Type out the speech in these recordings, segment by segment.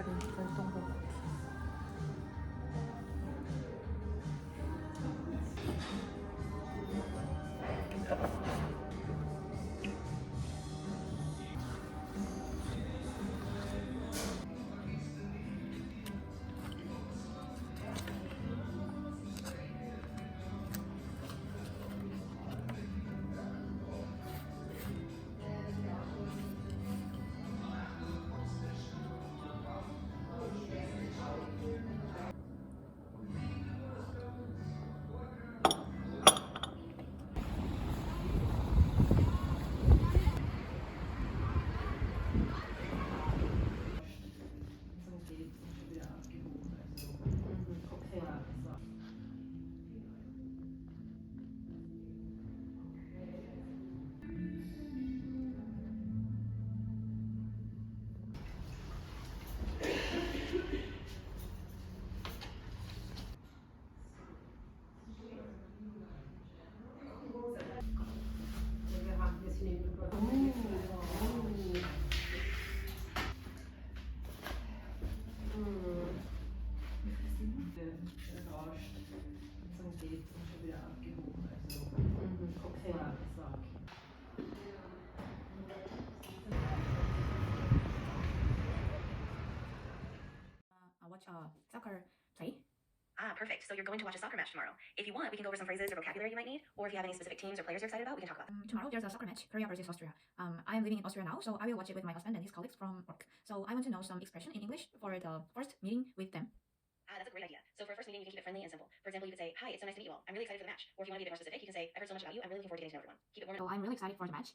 살이 됐던 것 같아. Watch soccer play. Ah, perfect. So you're going to watch a soccer match tomorrow. If you want, we can go over some phrases or vocabulary you might need, or if you have any specific teams or players you're excited about, we can talk about it. Tomorrow there's a soccer match, Korea versus Austria. I am living in Austria now, so I will watch it with my husband and his colleagues from work. So I want to know some expression in English for the first meeting with them. Ah, that's a great idea. So for a first meeting, you can keep it friendly and simple. For example, you could say, "Hi, it's so nice to meet you all. I'm really excited for the match." Or if you want to be a bit more specific, you can say, "I've heard so much about you. I'm really looking forward to getting to know everyone." Keep it warm. So I'm really excited for the match.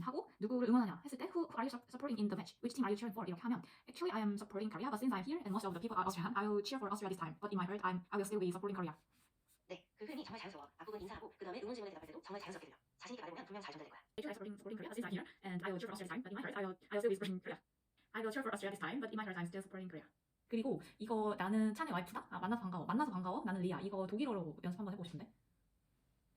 하고 누구를 응원하냐 했을 때 Who are you supporting in the match? Which team are you cheering for? 이렇게 하면 Actually I am supporting Korea, but since I'm here and most of the people are Austrian, I will cheer for Austria this time. But in my heart, I will still be supporting Korea. 네, 그 표현이 정말 자연스러워. 앞부분 인사하고 그 다음에 의문 질문에 대답할 때도 정말 자연스럽게 들려. 자신 있게 말해보면 분명 잘 전달될 거야. Actually I'm supporting Korea, but since I'm here and I will cheer for Austria this time. But in my heart, I will still be supporting Korea. I will cheer for Austria this time, but in my heart, I'm still supporting Korea. 그리고 이거 나는 찬의 와이프다. 만나서 반가워. 만나서 반가워. 나는 리아. 이거 독일어로 연습 한번 해보고 싶은데.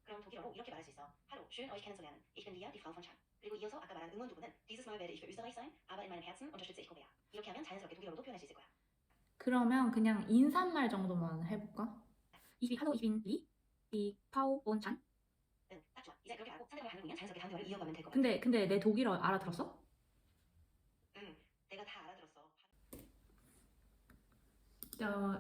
그럼 독일어로 이렇게 말할 수 있어. Hallo, schön euch kennenzulernen. Ich bin Lia, die Frau von Chan. 그리고 이어서 아까 말한 응원 부분은 Dieses Mal werde ich für Österreich sein, aber in meinem Herzen unterstütze ich Korea. 이렇게 하면 자연스럽게 독일어로도 표현할 수 있을 거야. 그러면 그냥 인사말 정도만 해볼까? Hallo, ich bin Lee, die Frau von Chan. 응, 딱 좋아. 이제 그렇게 하고 상대방의 반응이면 자연스럽게 다음 대화를 이어가면 될 것 같아. 근데 내 독일어 알아들었어? 응, 내가 다 알아들었어. Yeah,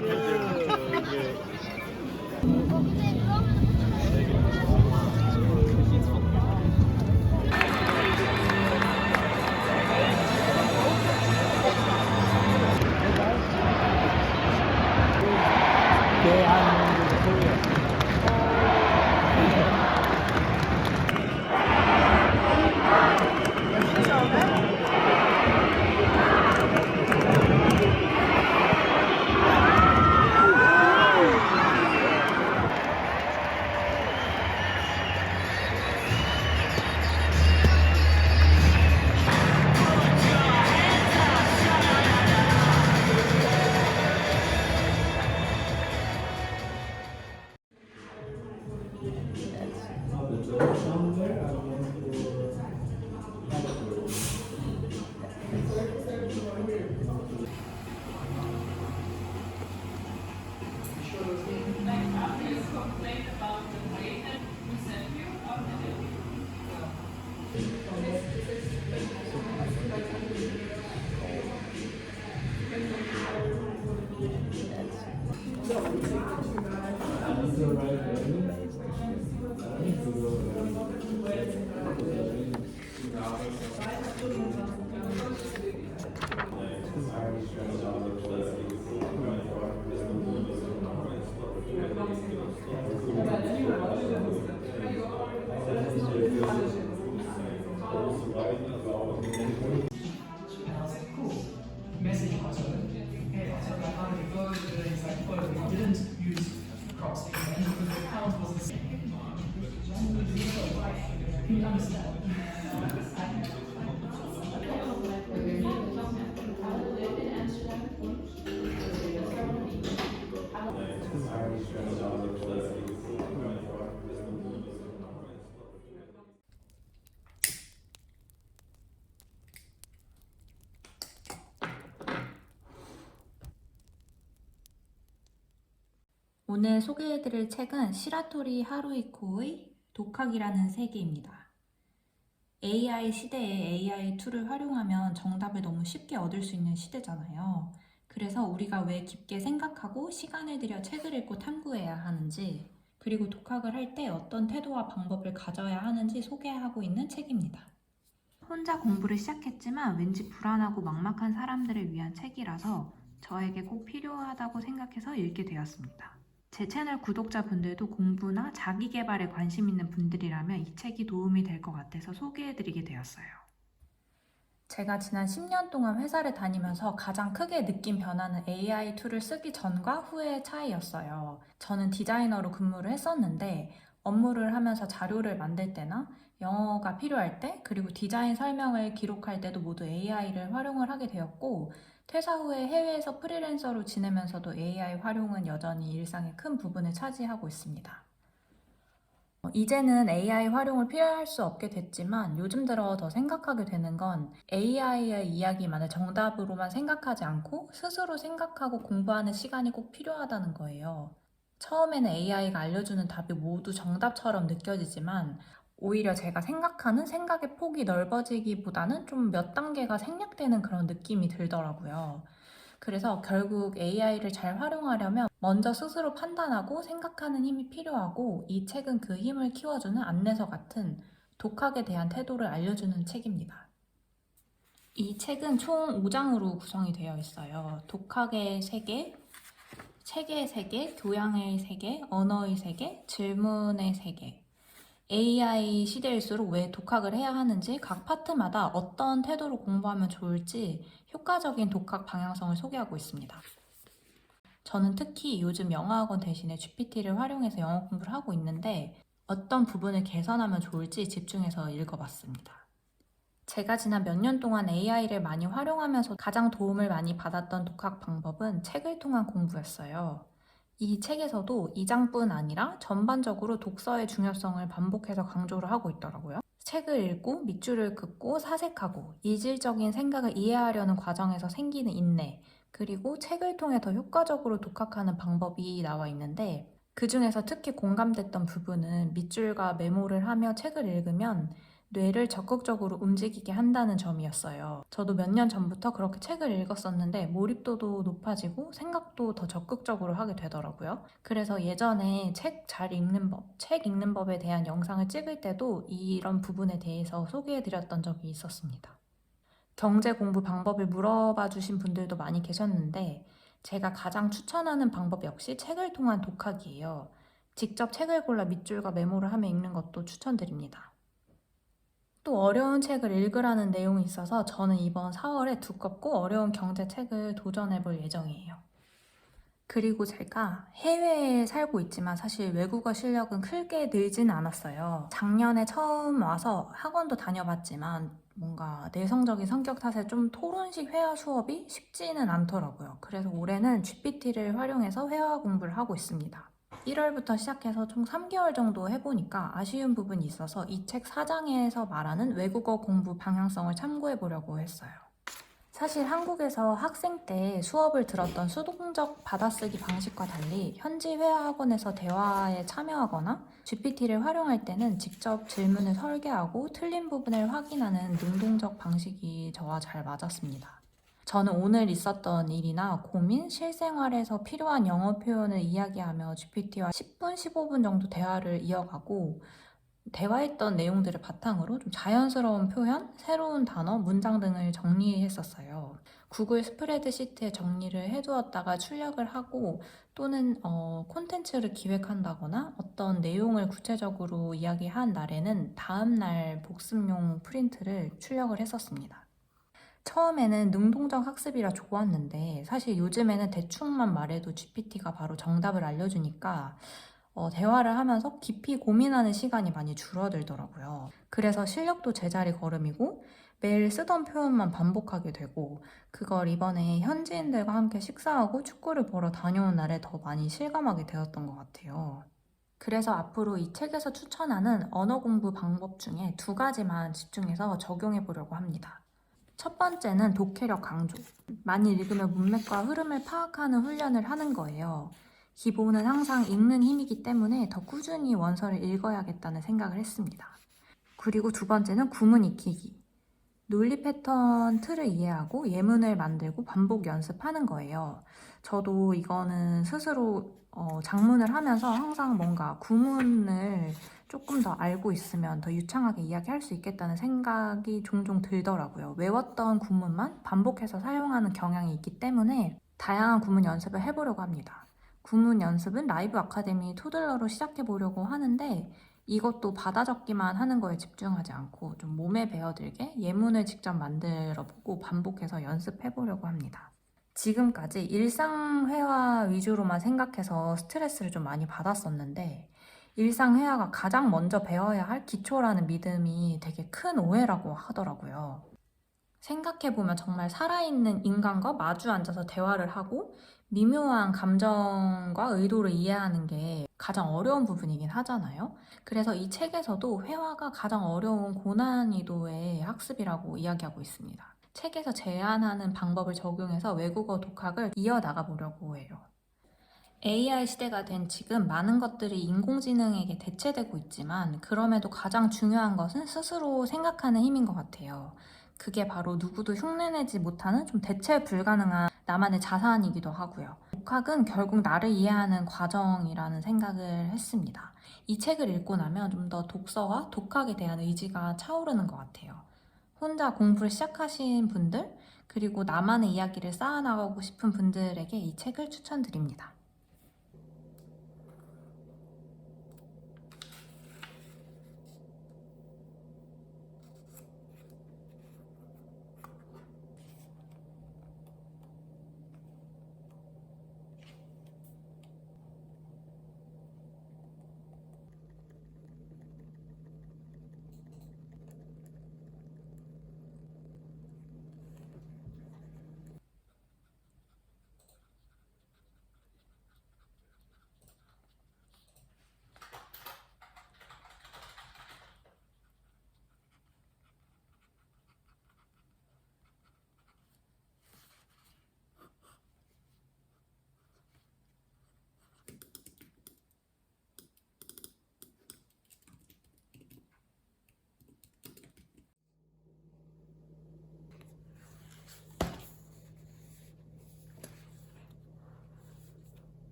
thank you. 오늘 소개해드릴 책은 시라토리 하루이코의 독학이라는 세계입니다. AI 시대에 AI 툴을 활용하면 정답을 너무 쉽게 얻을 수 있는 시대잖아요. 그래서 우리가 왜 깊게 생각하고 시간을 들여 책을 읽고 탐구해야 하는지, 그리고 독학을 할 때 어떤 태도와 방법을 가져야 하는지 소개하고 있는 책입니다. 혼자 공부를 시작했지만 왠지 불안하고 막막한 사람들을 위한 책이라서 저에게 꼭 필요하다고 생각해서 읽게 되었습니다. 제 채널 구독자분들도 공부나 자기계발에 관심 있는 분들이라면 이 책이 도움이 될 것 같아서 소개해드리게 되었어요. 제가 지난 10년 동안 회사를 다니면서 가장 크게 느낀 변화는 AI 툴을 쓰기 전과 후의 차이였어요. 저는 디자이너로 근무를 했었는데 업무를 하면서 자료를 만들 때나 영어가 필요할 때, 그리고 디자인 설명을 기록할 때도 모두 AI를 활용을 하게 되었고, 퇴사 후에 해외에서 프리랜서로 지내면서도 AI 활용은 여전히 일상의 큰 부분을 차지하고 있습니다. 이제는 AI 활용을 피할 수 없게 됐지만 요즘 들어 더 생각하게 되는 건 AI의 이야기만을 정답으로만 생각하지 않고 스스로 생각하고 공부하는 시간이 꼭 필요하다는 거예요. 처음에는 AI가 알려주는 답이 모두 정답처럼 느껴지지만 오히려 제가 생각하는 생각의 폭이 넓어지기보다는 좀 몇 단계가 생략되는 그런 느낌이 들더라고요. 그래서 결국 AI를 잘 활용하려면 먼저 스스로 판단하고 생각하는 힘이 필요하고, 이 책은 그 힘을 키워주는 안내서 같은 독학에 대한 태도를 알려주는 책입니다. 이 책은 총 5장으로 구성이 되어 있어요. 독학의 세계, 책의 세계, 교양의 세계, 언어의 세계, 질문의 세계. AI 시대일수록 왜 독학을 해야 하는지, 각 파트마다 어떤 태도로 공부하면 좋을지 효과적인 독학 방향성을 소개하고 있습니다. 저는 특히 요즘 영어학원 대신에 GPT를 활용해서 영어 공부를 하고 있는데 어떤 부분을 개선하면 좋을지 집중해서 읽어봤습니다. 제가 지난 몇 년 동안 AI를 많이 활용하면서 가장 도움을 많이 받았던 독학 방법은 책을 통한 공부였어요. 이 책에서도 2장뿐 아니라 전반적으로 독서의 중요성을 반복해서 강조를 하고 있더라고요. 책을 읽고 밑줄을 긋고 사색하고 이질적인 생각을 이해하려는 과정에서 생기는 인내, 그리고 책을 통해 더 효과적으로 독학하는 방법이 나와 있는데, 그 중에서 특히 공감됐던 부분은 밑줄과 메모를 하며 책을 읽으면 뇌를 적극적으로 움직이게 한다는 점이었어요. 저도 몇 년 전부터 그렇게 책을 읽었었는데 몰입도도 높아지고 생각도 더 적극적으로 하게 되더라고요. 그래서 예전에 책 잘 읽는 법, 책 읽는 법에 대한 영상을 찍을 때도 이런 부분에 대해서 소개해드렸던 적이 있었습니다. 경제 공부 방법을 물어봐 주신 분들도 많이 계셨는데 제가 가장 추천하는 방법 역시 책을 통한 독학이에요. 직접 책을 골라 밑줄과 메모를 하며 읽는 것도 추천드립니다. 또 어려운 책을 읽으라는 내용이 있어서 저는 이번 4월에 두껍고 어려운 경제책을 도전해 볼 예정이에요. 그리고 제가 해외에 살고 있지만 사실 외국어 실력은 크게 늘진 않았어요. 작년에 처음 와서 학원도 다녀봤지만 뭔가 내성적인 성격 탓에 좀 토론식 회화 수업이 쉽지는 않더라고요. 그래서 올해는 GPT를 활용해서 회화 공부를 하고 있습니다. 1월부터 시작해서 총 3개월 정도 해보니까 아쉬운 부분이 있어서 이 책 4장에서 말하는 외국어 공부 방향성을 참고해 보려고 했어요. 사실 한국에서 학생 때 수업을 들었던 수동적 받아쓰기 방식과 달리 현지 회화 학원에서 대화에 참여하거나 GPT를 활용할 때는 직접 질문을 설계하고 틀린 부분을 확인하는 능동적 방식이 저와 잘 맞았습니다. 저는 오늘 있었던 일이나 고민, 실생활에서 필요한 영어 표현을 이야기하며 GPT와 10분, 15분 정도 대화를 이어가고 대화했던 내용들을 바탕으로 좀 자연스러운 표현, 새로운 단어, 문장 등을 정리했었어요. 구글 스프레드시트에 정리를 해두었다가 출력을 하고 또는 콘텐츠를 기획한다거나 어떤 내용을 구체적으로 이야기한 날에는 다음날 복습용 프린트를 출력을 했었습니다. 처음에는 능동적 학습이라 좋았는데 사실 요즘에는 대충만 말해도 GPT가 바로 정답을 알려주니까 대화를 하면서 깊이 고민하는 시간이 많이 줄어들더라고요. 그래서 실력도 제자리 걸음이고 매일 쓰던 표현만 반복하게 되고 그걸 이번에 현지인들과 함께 식사하고 축구를 보러 다녀온 날에 더 많이 실감하게 되었던 것 같아요. 그래서 앞으로 이 책에서 추천하는 언어 공부 방법 중에 2가지만 집중해서 적용해 보려고 합니다. 첫 번째는 독해력 강조. 많이 읽으면 문맥과 흐름을 파악하는 훈련을 하는 거예요. 기본은 항상 읽는 힘이기 때문에 더 꾸준히 원서를 읽어야겠다는 생각을 했습니다. 그리고 2번째는 구문 익히기. 논리 패턴 틀을 이해하고 예문을 만들고 반복 연습하는 거예요. 저도 이거는 스스로 작문을 하면서 항상 뭔가 구문을 조금 더 알고 있으면 더 유창하게 이야기할 수 있겠다는 생각이 종종 들더라고요. 외웠던 구문만 반복해서 사용하는 경향이 있기 때문에 다양한 구문 연습을 해보려고 합니다. 구문 연습은 라이브 아카데미 토들러로 시작해보려고 하는데 이것도 받아 적기만 하는 거에 집중하지 않고 좀 몸에 배어들게 예문을 직접 만들어보고 반복해서 연습해보려고 합니다. 지금까지 일상회화 위주로만 생각해서 스트레스를 좀 많이 받았었는데 일상회화가 가장 먼저 배워야 할 기초라는 믿음이 되게 큰 오해라고 하더라고요. 생각해보면 정말 살아있는 인간과 마주 앉아서 대화를 하고 미묘한 감정과 의도를 이해하는 게 가장 어려운 부분이긴 하잖아요. 그래서 이 책에서도 회화가 가장 어려운 고난이도의 학습이라고 이야기하고 있습니다. 책에서 제안하는 방법을 적용해서 외국어 독학을 이어나가 보려고 해요. AI 시대가 된 지금 많은 것들이 인공지능에게 대체되고 있지만 그럼에도 가장 중요한 것은 스스로 생각하는 힘인 것 같아요. 그게 바로 누구도 흉내내지 못하는 좀 대체 불가능한 나만의 자산이기도 하고요. 독학은 결국 나를 이해하는 과정이라는 생각을 했습니다. 이 책을 읽고 나면 좀 더 독서와 독학에 대한 의지가 차오르는 것 같아요. 혼자 공부를 시작하신 분들, 그리고 나만의 이야기를 쌓아나가고 싶은 분들에게 이 책을 추천드립니다.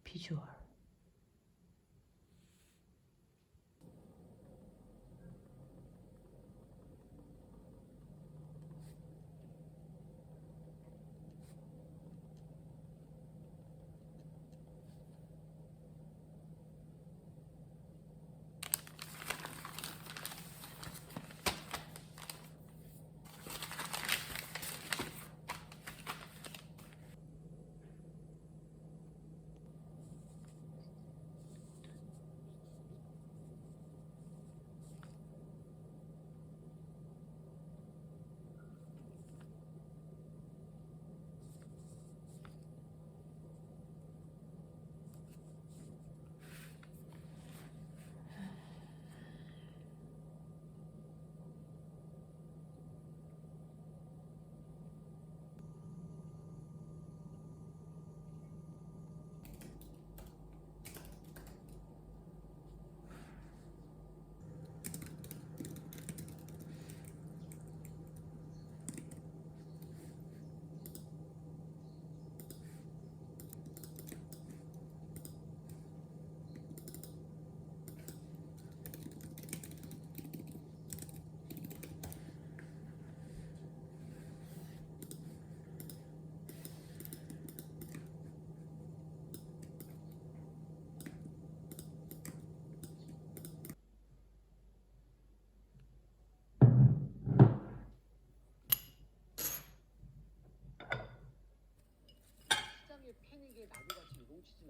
비주얼.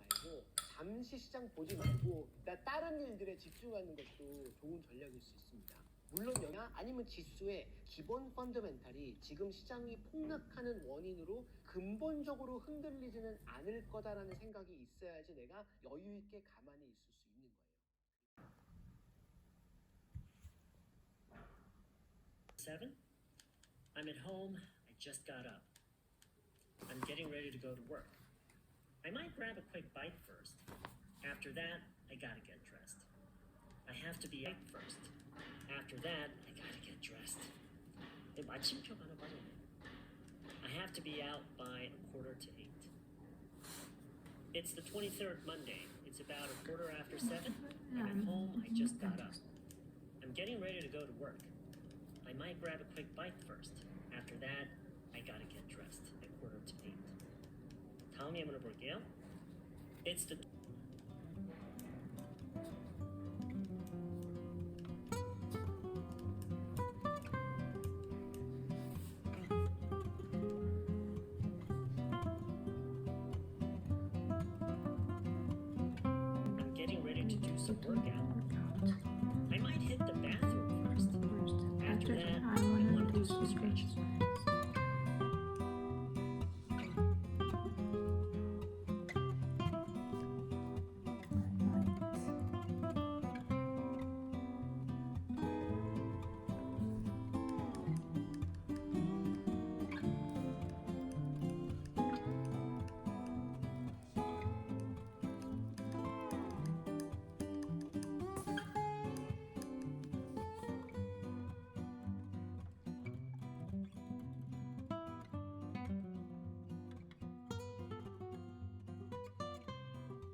말고 잠시 시장 보지 말고 다른 일들에 집중하는 것도 좋은 전략일 수 있습니다. 물론 영화 아니면 지수의 기본 펀더멘탈이 지금 시장이 폭락하는 원인으로 근본적으로 흔들리지는 않을 거다라는 생각이 있어야지 내가 여유 있게 가만히 있을 수 있는 거예요. 7. I'm at home. I just got up. I'm getting ready to go to work. I might grab a quick bite first. After that, I gotta get dressed. I have to be out first. After that, I gotta get dressed. 마침표 하나 빠졌네. I have to be out by 7:45. It's the 23rd Monday. It's about 7:15. I'm at home. I just got up. I'm getting ready to go to work. I might grab a quick bite first. After that, I gotta get dressed at 7:45. 다음에 한번 볼게요. It's the I'm getting ready to do some workout. I might hit the bathroom first. After that, I want to do some stretches.